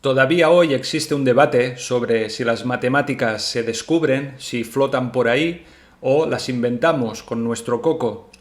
Todavía hoy existe un debate sobre si las matemáticas se descubren, si flotan por ahí o las inventamos con nuestro coco.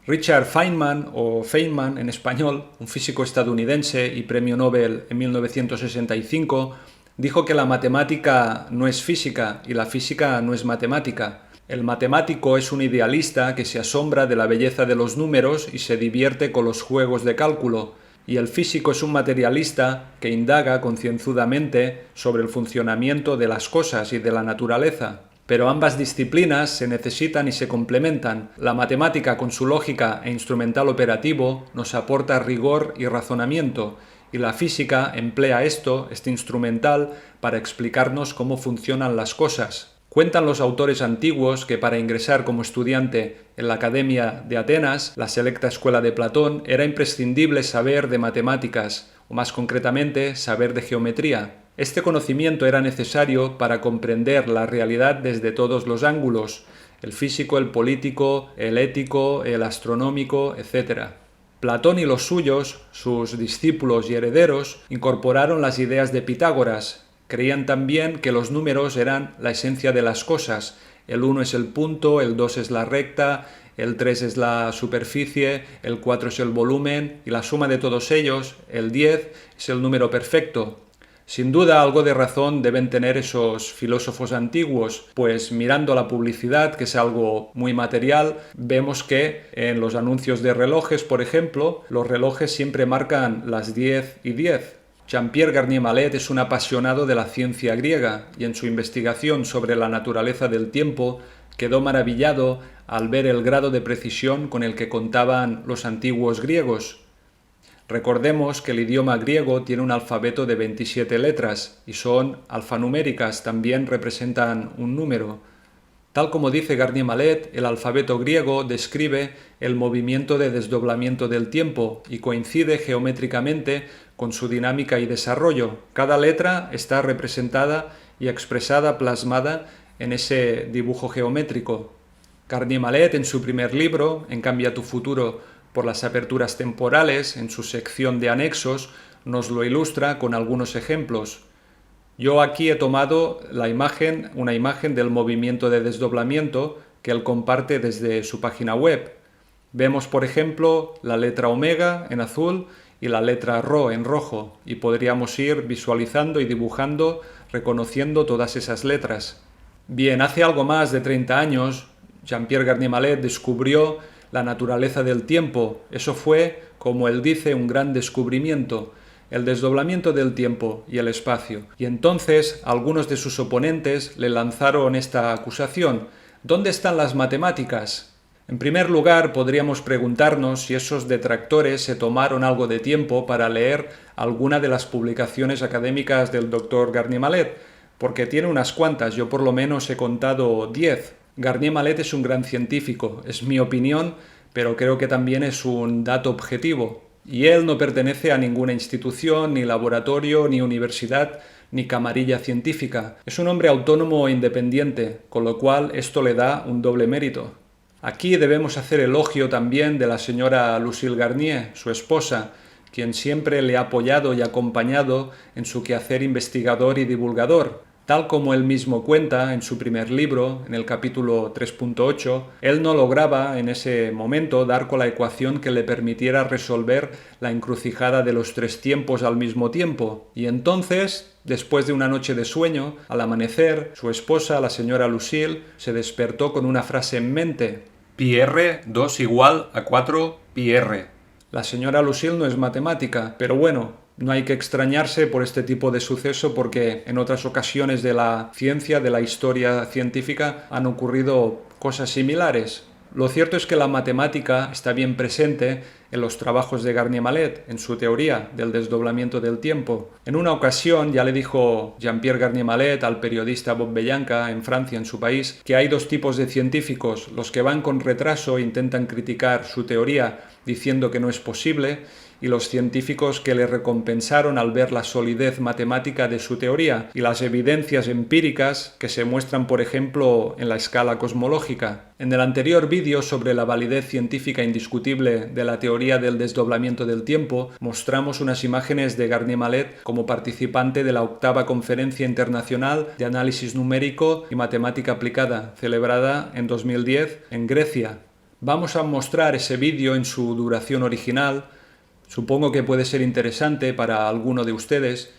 Richard Feynman, o Feynman en español, un físico estadounidense y premio Nobel en 1965, dijo que la matemática no es física y la física no es matemática. El matemático es un idealista que se asombra de la belleza de los números y se divierte con los juegos de cálculo, y el físico es un materialista que indaga concienzudamente sobre el funcionamiento de las cosas y de la naturaleza. Pero ambas disciplinas se necesitan y se complementan. La matemática, con su lógica e instrumental operativo, nos aporta rigor y razonamiento, y la física emplea este instrumental, para explicarnos cómo funcionan las cosas. Cuentan los autores antiguos que para ingresar como estudiante en la Academia de Atenas, la selecta escuela de Platón, era imprescindible saber de matemáticas, o más concretamente, saber de geometría. Este conocimiento era necesario para comprender la realidad desde todos los ángulos: el físico, el político, el ético, el astronómico, etc. Platón y los suyos, sus discípulos y herederos, incorporaron las ideas de Pitágoras. Creían también que los números eran la esencia de las cosas. El 1 es el punto, el 2 es la recta, el 3 es la superficie, el 4 es el volumen, y la suma de todos ellos, el 10, es el número perfecto. Sin duda algo de razón deben tener esos filósofos antiguos, pues mirando la publicidad, que es algo muy material, vemos que en los anuncios de relojes, por ejemplo, los relojes siempre marcan las 10 y 10. Jean-Pierre Garnier-Mallet es un apasionado de la ciencia griega y en su investigación sobre la naturaleza del tiempo quedó maravillado al ver el grado de precisión con el que contaban los antiguos griegos. Recordemos que el idioma griego tiene un alfabeto de 27 letras y son alfanuméricas, también representan un número. Tal como dice Garnier-Mallet, el alfabeto griego describe el movimiento de desdoblamiento del tiempo y coincide geométricamente con su dinámica y desarrollo. Cada letra está representada y expresada, plasmada en ese dibujo geométrico. Garnier-Mallet, en su primer libro, En Cambia tu futuro por las aperturas temporales, en su sección de anexos, nos lo ilustra con algunos ejemplos. Yo aquí he tomado una imagen del movimiento de desdoblamiento que él comparte desde su página web. Vemos, por ejemplo, la letra omega en azul y la letra rho en rojo, y podríamos ir visualizando y dibujando, reconociendo todas esas letras. Bien, hace algo más de 30 años, Jean-Pierre Garnier-Mallet descubrió la naturaleza del tiempo. Eso fue, como él dice, un gran descubrimiento: el desdoblamiento del tiempo y el espacio. Y entonces algunos de sus oponentes le lanzaron esta acusación: ¿dónde están las matemáticas? En primer lugar, podríamos preguntarnos si esos detractores se tomaron algo de tiempo para leer alguna de las publicaciones académicas del Dr. Garnier-Mallet, porque tiene unas cuantas. Yo por lo menos he contado 10. Garnier-Mallet es un gran científico, es mi opinión, pero creo que también es un dato objetivo. Y él no pertenece a ninguna institución, ni laboratorio, ni universidad, ni camarilla científica. Es un hombre autónomo e independiente, con lo cual esto le da un doble mérito. Aquí debemos hacer elogio también de la señora Lucille Garnier, su esposa, quien siempre le ha apoyado y acompañado en su quehacer investigador y divulgador. Tal como él mismo cuenta en su primer libro, en el capítulo 3.8, él no lograba en ese momento dar con la ecuación que le permitiera resolver la encrucijada de los 3 tiempos al mismo tiempo. Y entonces, después de una noche de sueño, al amanecer, su esposa, la señora Lucille, se despertó con una frase en mente: pi_r 2 igual a 4 pi_r. La señora Lucille no es matemática, pero bueno, no hay que extrañarse por este tipo de suceso, porque en otras ocasiones de la ciencia, de la historia científica, han ocurrido cosas similares. Lo cierto es que la matemática está bien presente en los trabajos de Garnier-Mallet, en su teoría del desdoblamiento del tiempo. En una ocasión ya le dijo Jean-Pierre Garnier-Mallet al periodista Bob Bellanca en Francia, en su país, que hay 2 tipos de científicos: los que van con retraso e intentan criticar su teoría diciendo que no es posible, y los científicos que le recompensaron al ver la solidez matemática de su teoría y las evidencias empíricas que se muestran, por ejemplo, en la escala cosmológica. En el anterior vídeo sobre la validez científica indiscutible de la teoría teoría del desdoblamiento del tiempo, mostramos unas imágenes de Garnier Mallet como participante de la 8ª Conferencia Internacional de Análisis Numérico y Matemática Aplicada, celebrada en 2010 en Grecia. Vamos a mostrar ese vídeo en su duración original. Supongo que puede ser interesante para alguno de ustedes.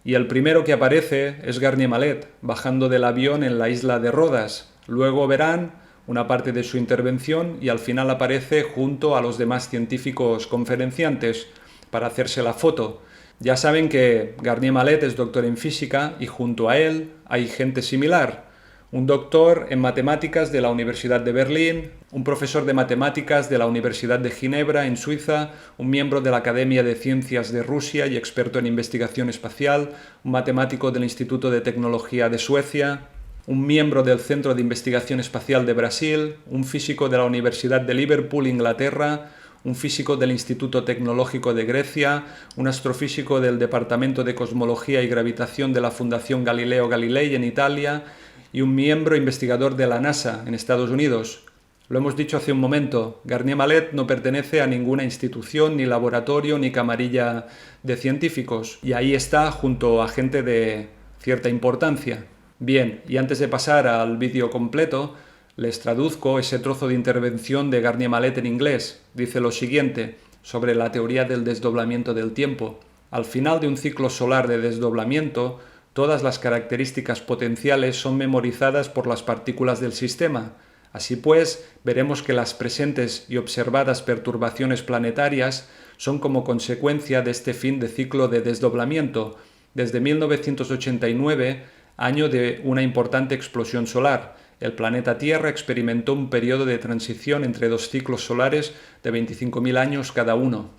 Y el primero que aparece es Garnier Mallet, bajando del avión en la isla de Rodas. Luego verán una parte de su intervención y al final aparece junto a los demás científicos conferenciantes para hacerse la foto. Ya saben que Garnier Mallet es doctor en física y junto a él hay gente similar. Un doctor en matemáticas de la Universidad de Berlín, un profesor de matemáticas de la Universidad de Ginebra, en Suiza, un miembro de la Academia de Ciencias de Rusia y experto en investigación espacial, un matemático del Instituto de Tecnología de Suecia, un miembro del Centro de Investigación Espacial de Brasil, un físico de la Universidad de Liverpool, Inglaterra, un físico del Instituto Tecnológico de Grecia, un astrofísico del Departamento de Cosmología y Gravitación de la Fundación Galileo Galilei en Italia, y un miembro investigador de la NASA en Estados Unidos. Lo hemos dicho hace un momento, Garnier Mallet no pertenece a ninguna institución, ni laboratorio, ni camarilla de científicos, y ahí está junto a gente de cierta importancia. Bien, y antes de pasar al vídeo completo, les traduzco ese trozo de intervención de Garnier Mallet en inglés. Dice lo siguiente sobre la teoría del desdoblamiento del tiempo. Al final de un ciclo solar de desdoblamiento, todas las características potenciales son memorizadas por las partículas del sistema. Así pues, veremos que las presentes y observadas perturbaciones planetarias son como consecuencia de este fin de ciclo de desdoblamiento. Desde 1989, año de una importante explosión solar, el planeta Tierra experimentó un periodo de transición entre dos ciclos solares de 25.000 años cada uno.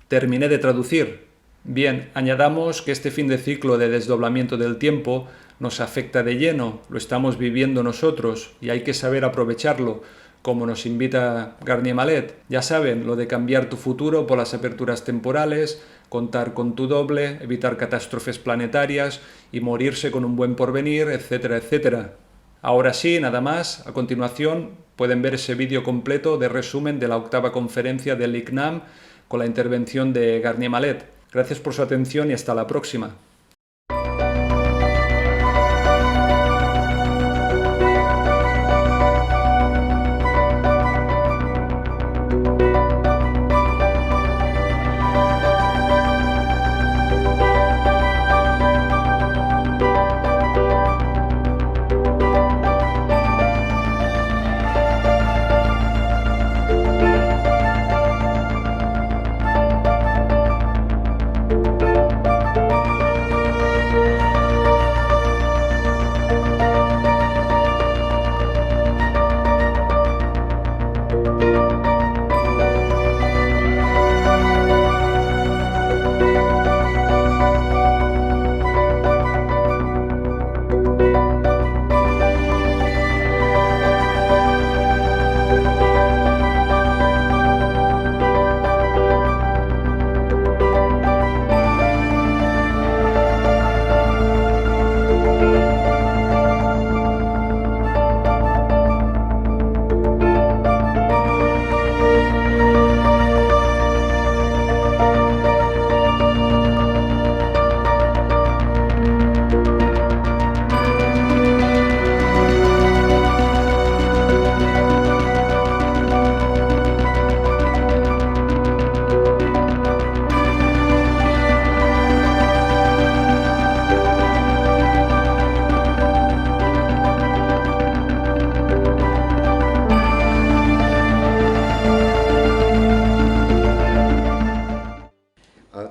Terminé de traducir. Bien, añadamos que este fin de ciclo de desdoblamiento del tiempo nos afecta de lleno, lo estamos viviendo nosotros y hay que saber aprovecharlo, como nos invita Garnier Mallet. Ya saben, lo de cambiar tu futuro por las aperturas temporales, contar con tu doble, evitar catástrofes planetarias y morirse con un buen porvenir, etcétera, etcétera. Ahora sí, nada más. A continuación pueden ver ese vídeo completo de resumen de la 8ª conferencia del ICNAM con la intervención de Garnier Mallet. Gracias por su atención y hasta la próxima.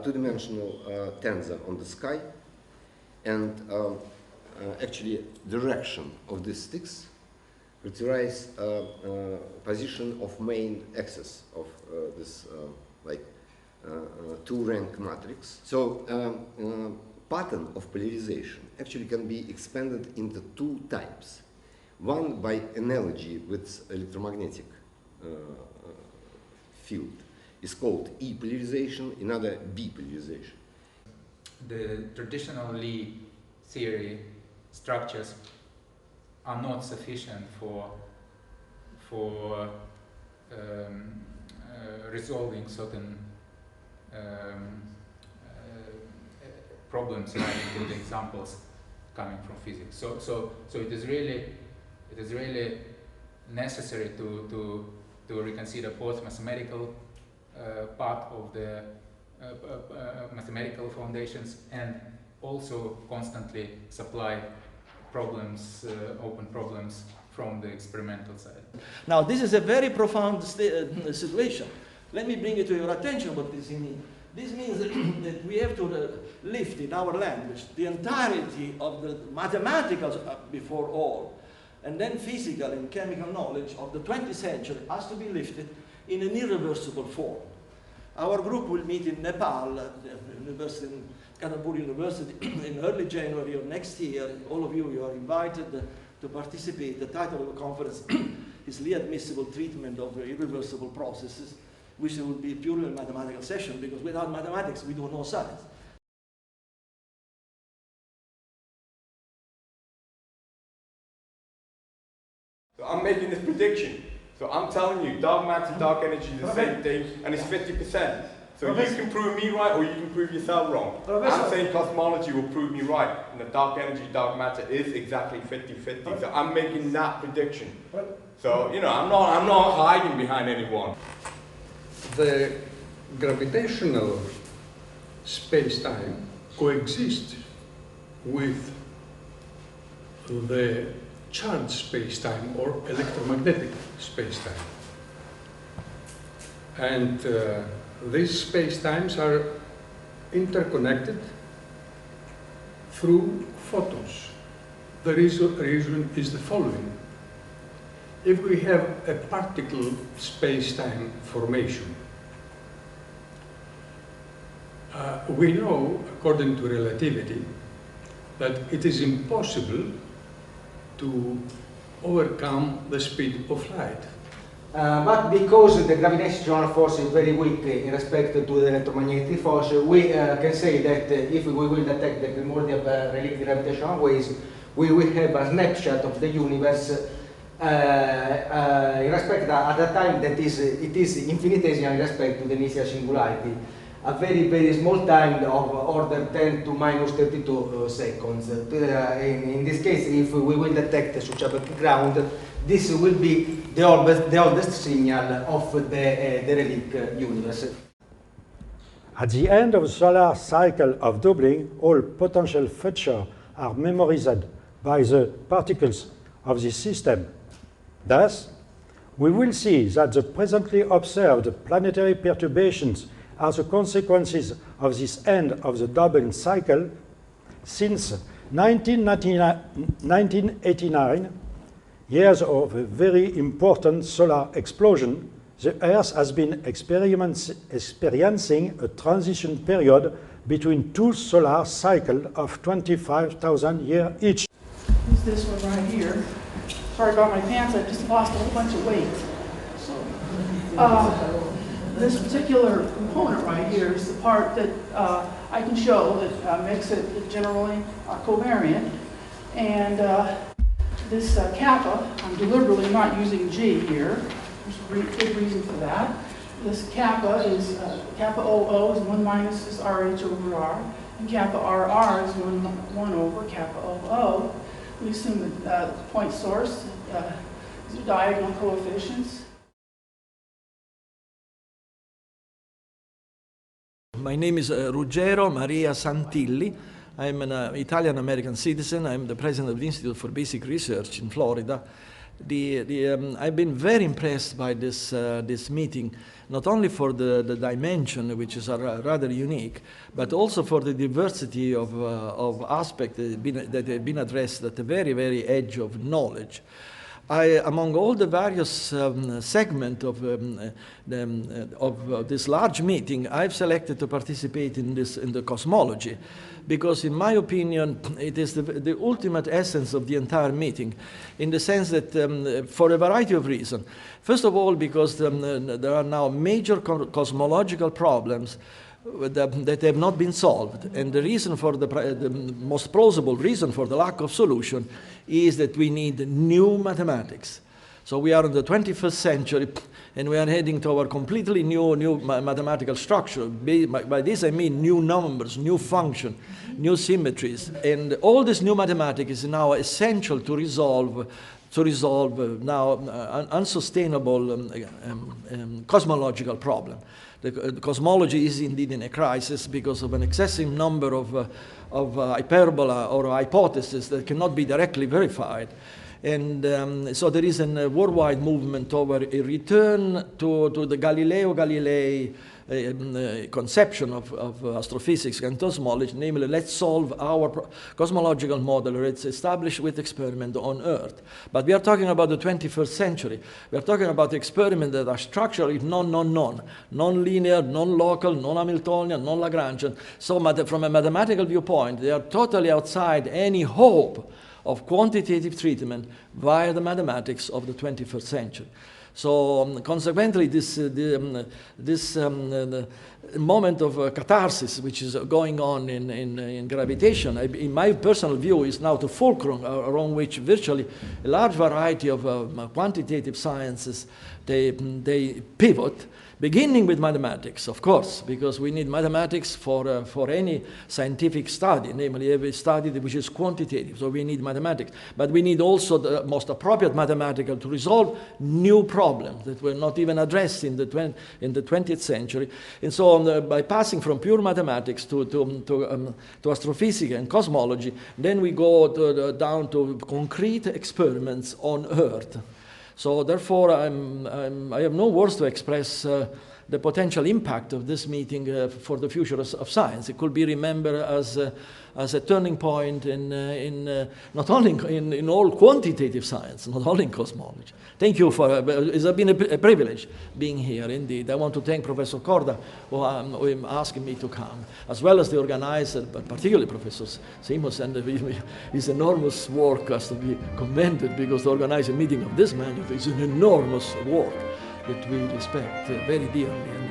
Two-dimensional tensor on the sky, and actually direction of these sticks characterize position of main axis of this two-rank matrix. So pattern of polarization actually can be expanded into two types. One by analogy with electromagnetic field is called E polarization, another B polarization. The traditional Lie theory structures are not sufficient for resolving certain problems like in the examples coming from physics. So it is really necessary to reconsider both mathematical part of the mathematical foundations and also constantly supply problems, open problems from the experimental side. Now, this is a very profound situation. Let me bring it to your attention what this means. This means that we have to lift in our language the entirety of the mathematical before all, and then physical and chemical knowledge of the 20th century has to be lifted in an irreversible form. Our group will meet in Nepal, Kathmandu University, in early January of next year. All of you are invited to participate. The title of the conference is The Admissible Treatment of Irreversible Processes, which will be purely a mathematical session, because without mathematics we do no science. So I'm making this prediction. So I'm telling you, dark matter, dark energy is the same thing, and it's 50%. So you can prove me right, or you can prove yourself wrong. I'm saying cosmology will prove me right, and the dark energy, dark matter is exactly 50-50. So I'm making that prediction. So you know, I'm not hiding behind anyone. The gravitational space-time coexists with the charged space-time or electromagnetic space-time. And these space-times are interconnected through photons. The reason is the following. If we have a particle space-time formation, we know, according to relativity, that it is impossible to overcome the speed of light. But because the gravitational force is very weak in respect to the electromagnetic force, we can say that if we will detect the primordial relative gravitational waves, we will have a snapshot of the universe in respect at a time that it is infinitesimal in respect to the initial singularity. A very, very small time of order 10 to minus 32 seconds. In this case, if we will detect such a background, this will be the oldest signal of the relic universe. At the end of the solar cycle of doubling, all potential features are memorized by the particles of this system. Thus, we will see that the presently observed planetary perturbations are the consequences of this end of the doubling cycle. Since 1989, years of a very important solar explosion, the Earth has been experiencing a transition period between two solar cycles of 25,000 years each. Is this one right here. Sorry about my pants, I just lost a whole bunch of weight. So, this particular component right here is the part that I can show that makes it generally covariant. And this kappa, I'm deliberately not using G here. There's a good reason for that. This kappa is, kappa OO is 1 minus this RH over R, and kappa RR is 1 over kappa OO. We assume that the point source, these are diagonal coefficients. My name is Ruggero Maria Santilli. I'm an Italian-American citizen. I'm the president of the Institute for Basic Research in Florida. I've been very impressed by this meeting, not only for the dimension, which is rather unique, but also for the diversity of aspects that have been addressed at the very, very edge of knowledge. Among all the various segments of this large meeting, I've selected to participate in the cosmology, because in my opinion, it is the ultimate essence of the entire meeting, in the sense that for a variety of reasons. First of all, because there are now major cosmological problems that have not been solved, and the reason for the most plausible reason for the lack of solution is that we need new mathematics. So we are in the 21st century, and we are heading toward completely new mathematical structure. By this I mean new numbers, new function, new symmetries. And all this new mathematics is now essential to resolve now unsustainable cosmological problem. The cosmology is indeed in a crisis because of an excessive number of hyperbola or hypotheses that cannot be directly verified. And so there is a worldwide movement toward a return to the Galileo Galilei conception of astrophysics and cosmology, namely, let's solve our cosmological model that's established with experiment on Earth. But we are talking about the 21st century. We are talking about experiments that are structurally non-linear, non-local, non-Hamiltonian, non-Lagrangian. So from a mathematical viewpoint, they are totally outside any hope of quantitative treatment via the mathematics of the 21st century. So consequently, this moment of catharsis which is going on in gravitation, in my personal view, is now the fulcrum around which virtually a large variety of quantitative sciences, they pivot, beginning with mathematics, of course, because we need mathematics for any scientific study, namely every study which is quantitative, so we need mathematics. But we need also the most appropriate mathematical to resolve new problems that were not even addressed in the 20th century. And so by passing from pure mathematics to astrophysics and cosmology, then we go down to concrete experiments on Earth. So therefore, I have no words to express the potential impact of this meeting for the future of science. It could be remembered as a turning point in not only in all quantitative science, not only in cosmology. Thank you for it's been a privilege being here. Indeed, I want to thank Professor Corda who asking me to come, as well as the organizer, but particularly Professor Simos, and his enormous work has to be commended, because to organize a meeting of this magnitude is an enormous work that we respect very dearly. And